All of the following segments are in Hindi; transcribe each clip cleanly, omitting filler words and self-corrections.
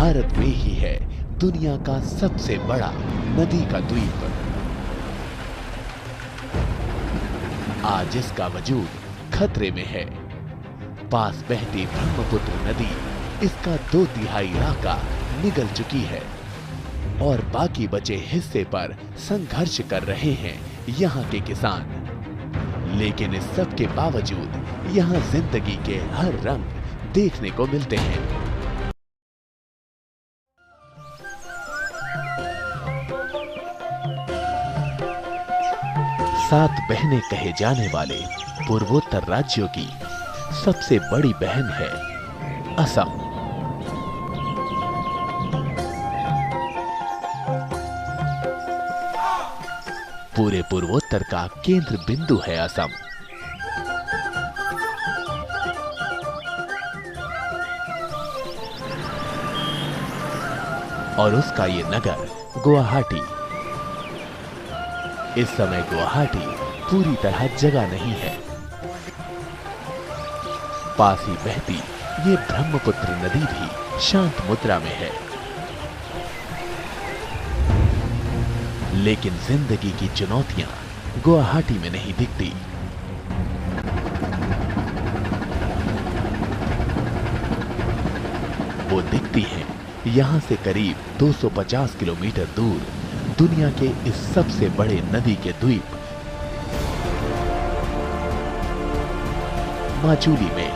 भारत में ही है दुनिया का सबसे बड़ा नदी का द्वीप। आज इसका वजूद खतरे में है। पास बहती ब्रह्मपुत्र नदी इसका 2/3 इलाका निगल चुकी है और बाकी बचे हिस्से पर संघर्ष कर रहे हैं यहाँ के किसान। लेकिन इस सब के बावजूद यहाँ जिंदगी के हर रंग देखने को मिलते हैं। सात बहनें कहे जाने वाले पूर्वोत्तर राज्यों की सबसे बड़ी बहन है असम। पूरे पूर्वोत्तर का केंद्र बिंदु है असम। और उसका ये नगर गुवाहाटी। इस समय गुवाहाटी पूरी तरह जगह नहीं है। पास ही बहती ये ब्रह्मपुत्र नदी भी शांत मुद्रा में है। लेकिन जिंदगी की चुनौतियां गुवाहाटी में नहीं दिखती। वो दिखती हैं यहां से करीब 250 किलोमीटर दूर दुनिया के इस सबसे बड़े नदी के द्वीप माजुली में।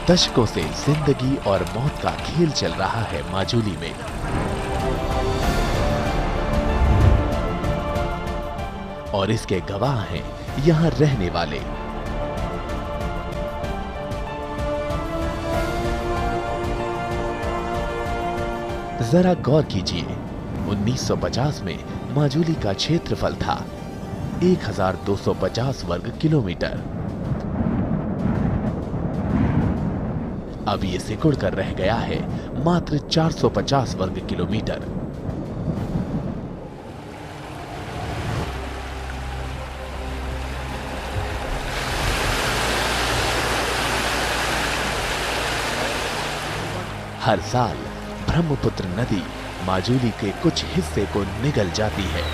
दशकों से जिंदगी और मौत का खेल चल रहा है माजुली में। और इसके गवाह हैं यहां रहने वाले। जरा गौर कीजिए, 1950 में माजुली का क्षेत्रफल था 1250 वर्ग किलोमीटर। अब ये सिकुड़ कर रह गया है मात्र 450 वर्ग किलोमीटर। हर साल ब्रह्मपुत्र नदी माजुली के कुछ हिस्से को निगल जाती है।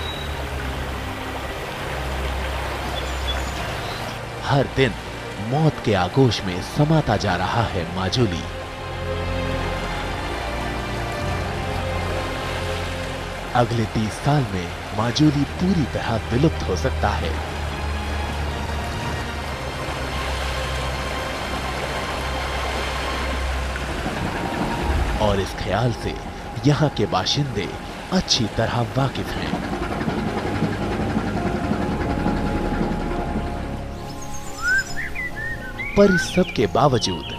हर दिन मौत के आगोश में समाता जा रहा है माजुली। अगले 30 साल में माजुली पूरी तरह विलुप्त हो सकता है। और इस ख्याल से यहाँ के बाशिंदे अच्छी तरह वाकिफ हैं। पर इस सब के बावजूद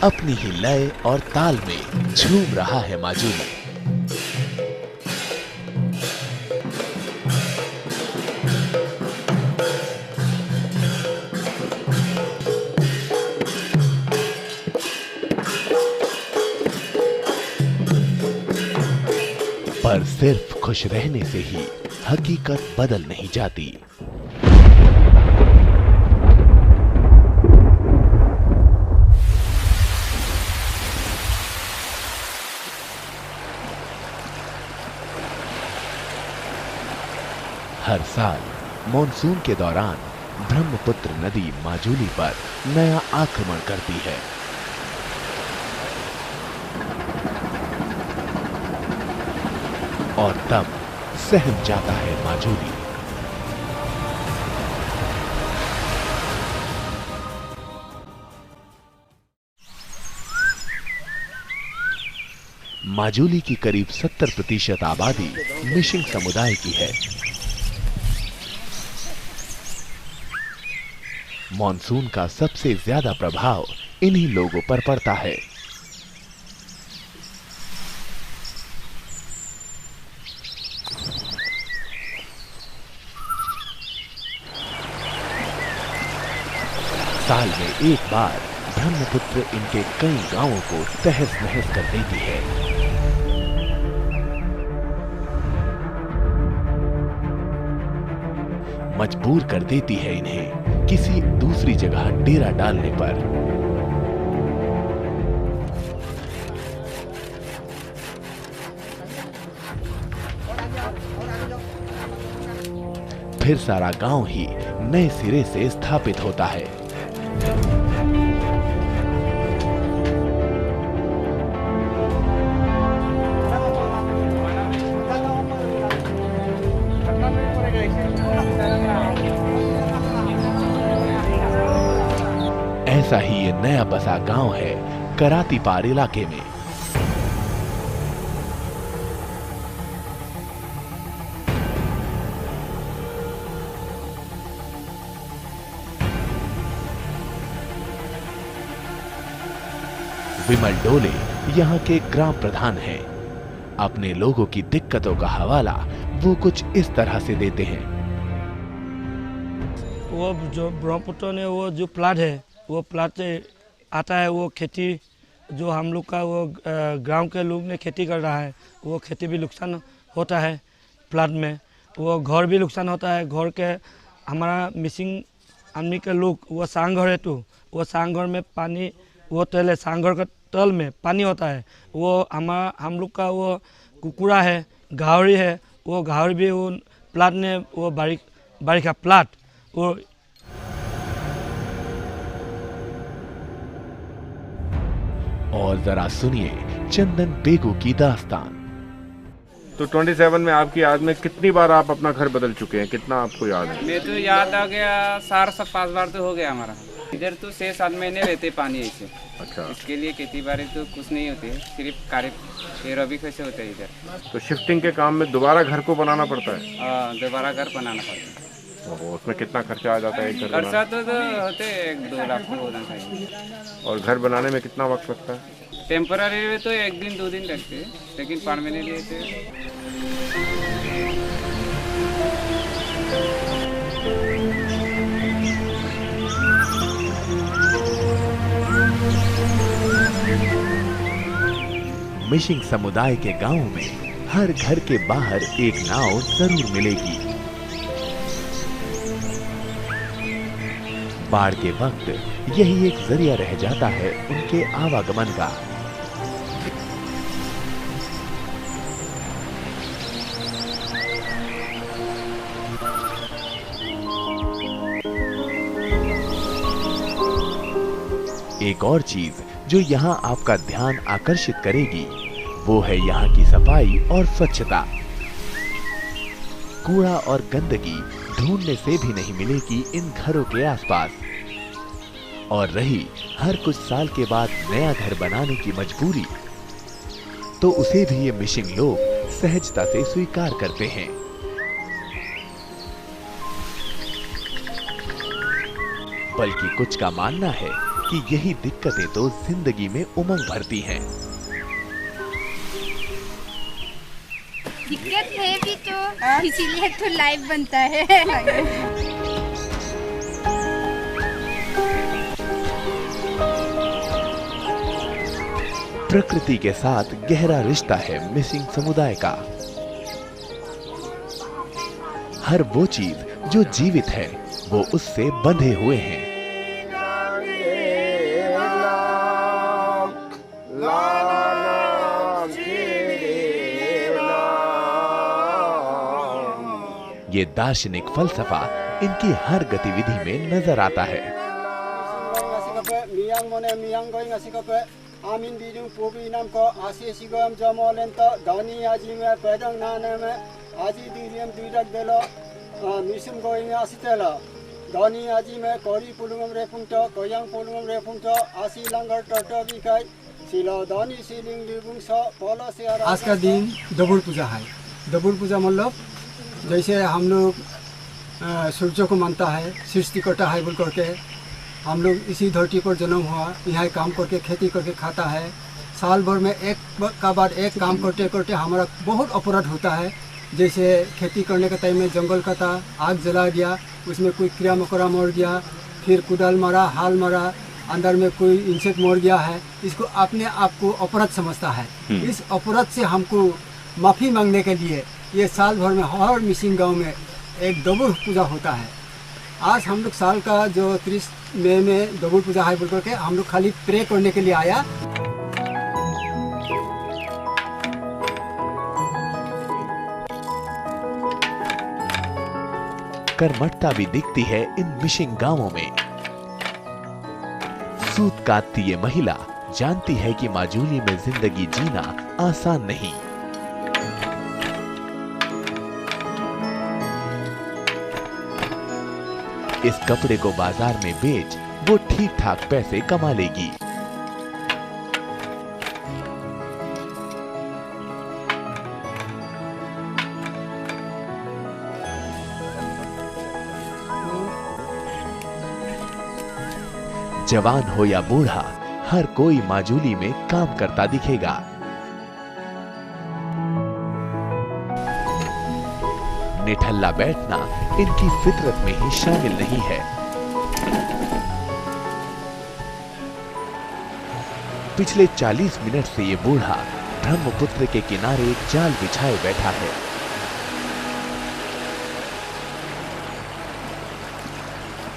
अपनी ही लय और ताल में झूम रहा है माजुली। पर सिर्फ खुश रहने से ही हकीकत बदल नहीं जाती। हर साल मॉनसून के दौरान ब्रह्मपुत्र नदी माजुली पर नया आक्रमण करती है। और तब सहम जाता है माजुली। माजुली की करीब 70% आबादी मिशिंग समुदाय की है। मॉनसून का सबसे ज्यादा प्रभाव इन्हीं लोगों पर पड़ता है। साल में एक बार ब्रह्मपुत्र इनके कई गांवों को तहस नहस कर देती है। मजबूर कर देती है इन्हें किसी दूसरी जगह डेरा डालने पर। फिर सारा गांव ही नए सिरे से स्थापित होता है। ऐसा ही ये नया बसा गांव है करातीपार इलाके में। विमल डोले यहाँ के ग्राम प्रधान हैं। अपने लोगों की दिक्कतों का हवाला वो कुछ इस तरह से देते हैं। वो जो ब्रह्मपुत्र ने वो जो प्लाट है, वो प्लाट आता है, वो खेती जो हम लोग का वो गांव के लोग ने खेती कर रहा है, वो खेती भी नुकसान होता है प्लाट में। वो घर भी नुकसान होता है। घर के हमारा मिसिंग आदमी के लोग वो सांग घर है, तो वो सांग घर में पानी, वो तल है, सांग घर का तल में पानी होता है। वो हम लोग का वो कुकुरा है, गाहरी है, वो गाहरी भी वो प्लाट ने वो बारिशा प्लाट वो। और जरा सुनिए चंदन बेगू की दास्तान। तो 27 में आपकी याद में कितनी बार आप अपना घर बदल चुके हैं, कितना आपको याद है? मैं तो याद आ गया 4-5 बार तो हो गया हमारा। इधर तो 6-7 महीने रहते पानी ऐसे। अच्छा। इसके लिए खेती बाड़ी तो कुछ नहीं होती है, सिर्फ कार्य रबी कैसे होते हैं इधर। तो शिफ्टिंग के काम में दोबारा घर को बनाना पड़ता है? दोबारा घर बनाना पड़ता है। उसमें कितना खर्चा आ जाता है एक घर बनाने? खर्चा तो होते 1-2 लाख तो होना चाहिए। और घर बनाने में कितना वक्त लगता है? टेम्पररी में तो 1 दिन 2 दिन लगते हैं, लेकिन परमानेंट लिए तो मिशिंग समुदाय के गांवों में हर घर के बाहर एक नाव जरूर मिलेगी। बाढ़ के वक्त यही एक जरिया रह जाता है उनके आवागमन का। एक और चीज जो यहाँ आपका ध्यान आकर्षित करेगी वो है यहाँ की सफाई और स्वच्छता। कूड़ा और गंदगी ढूंढने से भी नहीं मिलेगी इन घरों के आसपास। और रही हर कुछ साल के बाद नया घर बनाने की मजबूरी, तो उसे भी ये मिशिंग लोग सहजता से स्वीकार करते हैं। बल्कि कुछ का मानना है कि यही दिक्कतें तो जिंदगी में उमंग भरती हैं। दिक्कत है भी तो इसीलिए तो लाइफ बनता है। प्रकृति के साथ गहरा रिश्ता है मिसिंग समुदाय का। हर वो चीज जो जीवित है वो उससे बंधे हुए हैं। ये दार्शनिक फलसफा इनकी हर गतिविधि में नजर आता है। आज का दिन दबुर पूजा है। दबुर पूजा मतलब जैसे हम लोग सूर्य को मानता है, सृष्टिकर्ता है बोल करके हम लोग इसी धरती पर जन्म हुआ, यहाँ काम करके खेती करके खाता है। साल भर में एक का बाद एक काम करते करते हमारा बहुत अपराध होता है। जैसे खेती करने के टाइम में जंगल काटा, आग जला दिया, उसमें कोई कीड़ा मकोड़ा मर गया, फिर कुदाल मारा, हाल मारा, अंदर में कोई इंसेक्ट मर गया है, इसको अपने आप को अपराध समझता है। इस अपराध से हमको माफ़ी मांगने के लिए ये साल भर में हर मिसिंग गांव में एक दबुर पूजा होता है। आज हम लोग साल का जो 30 मई में दबुर पूजा है बोल करके हम लोग खाली प्रे करने के लिए आया। कर्मठता भी दिखती है इन मिशिंग गांवों में। सूत काटती ये महिला जानती है कि माजूली में जिंदगी जीना आसान नहीं। इस कपड़े को बाजार में बेच वो ठीक ठाक पैसे कमा लेगी। जवान हो या बूढ़ा, हर कोई माजूली में काम करता दिखेगा। निठल्ला बैठना इनकी फितरत में ही शामिल नहीं है। पिछले 40 मिनट से ये बूढ़ा ब्रह्मपुत्र के किनारे एक जाल बिछाए बैठा है।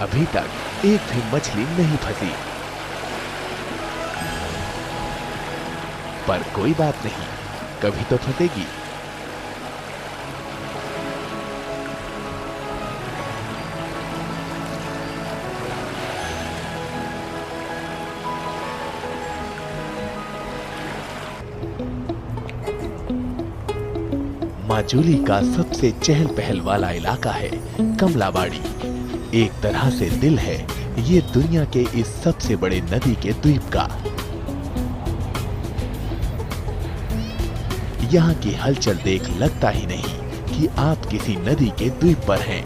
अभी तक एक भी मछली नहीं फंसी, पर कोई बात नहीं, कभी तो फंसेगी। माजूली का सबसे चहल पहल वाला इलाका है कमलाबाड़ी। एक तरह से दिल है ये दुनिया के इस सबसे बड़े नदी के द्वीप का। यहाँ की हलचल देख लगता ही नहीं कि आप किसी नदी के द्वीप पर हैं।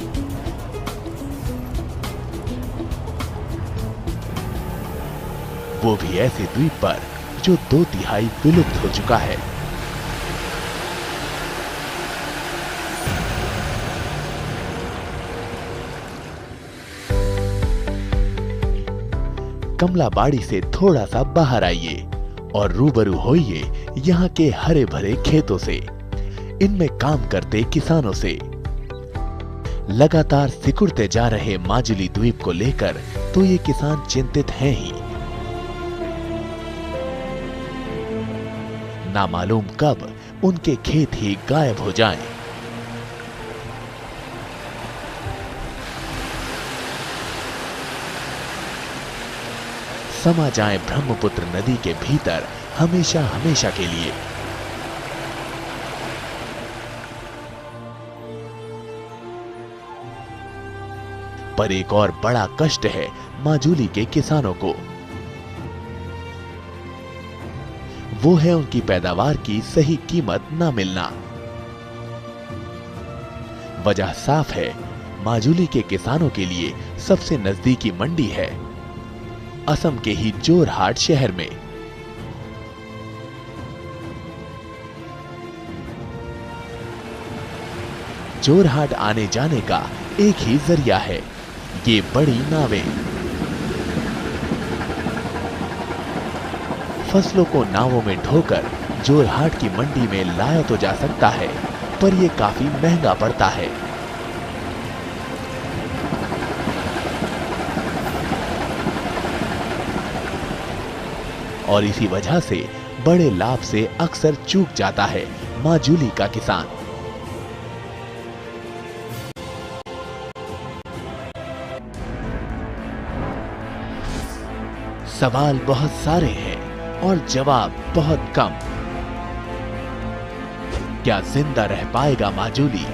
वो भी ऐसे द्वीप पर जो 2/3 विलुप्त हो चुका है। कमलाबाड़ी से थोड़ा सा बाहर आइए और रूबरू होइए यहाँ के हरे भरे खेतों से, इनमें काम करते किसानों से। लगातार सिकुड़ते जा रहे माजुली द्वीप को लेकर तो ये किसान चिंतित हैं ही। ना मालूम कब उनके खेत ही गायब हो जाएं। समा जाएं ब्रह्मपुत्र नदी के भीतर हमेशा हमेशा के लिए। पर एक और बड़ा कष्ट है माजुली के किसानों को। वो है उनकी पैदावार की सही कीमत ना मिलना। वजह साफ है, माजुली के किसानों के लिए सबसे नजदीकी मंडी है असम के ही जोरहाट शहर में। जोरहाट आने जाने का एक ही जरिया है, ये बड़ी नावें। फसलों को नावों में ढोकर जोरहाट की मंडी में लाया तो जा सकता है, पर यह काफी महंगा पड़ता है। और इसी वजह से बड़े लाभ से अक्सर चूक जाता है माजुली का किसान। सवाल बहुत सारे हैं और जवाब बहुत कम। क्या जिंदा रह पाएगा माजुली,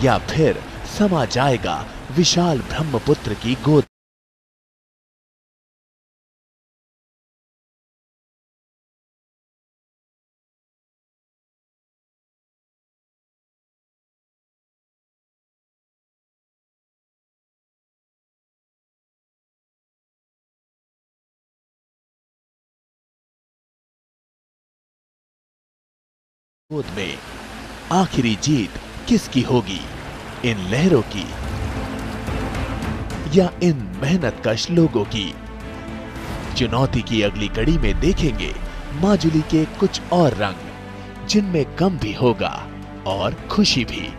या फिर समा जाएगा विशाल ब्रह्मपुत्र की गोद? में आखिरी जीत किसकी होगी, इन लहरों की या इन मेहनतकश लोगों की? चुनौती की अगली कड़ी में देखेंगे माजुली के कुछ और रंग, जिनमें गम भी होगा और खुशी भी।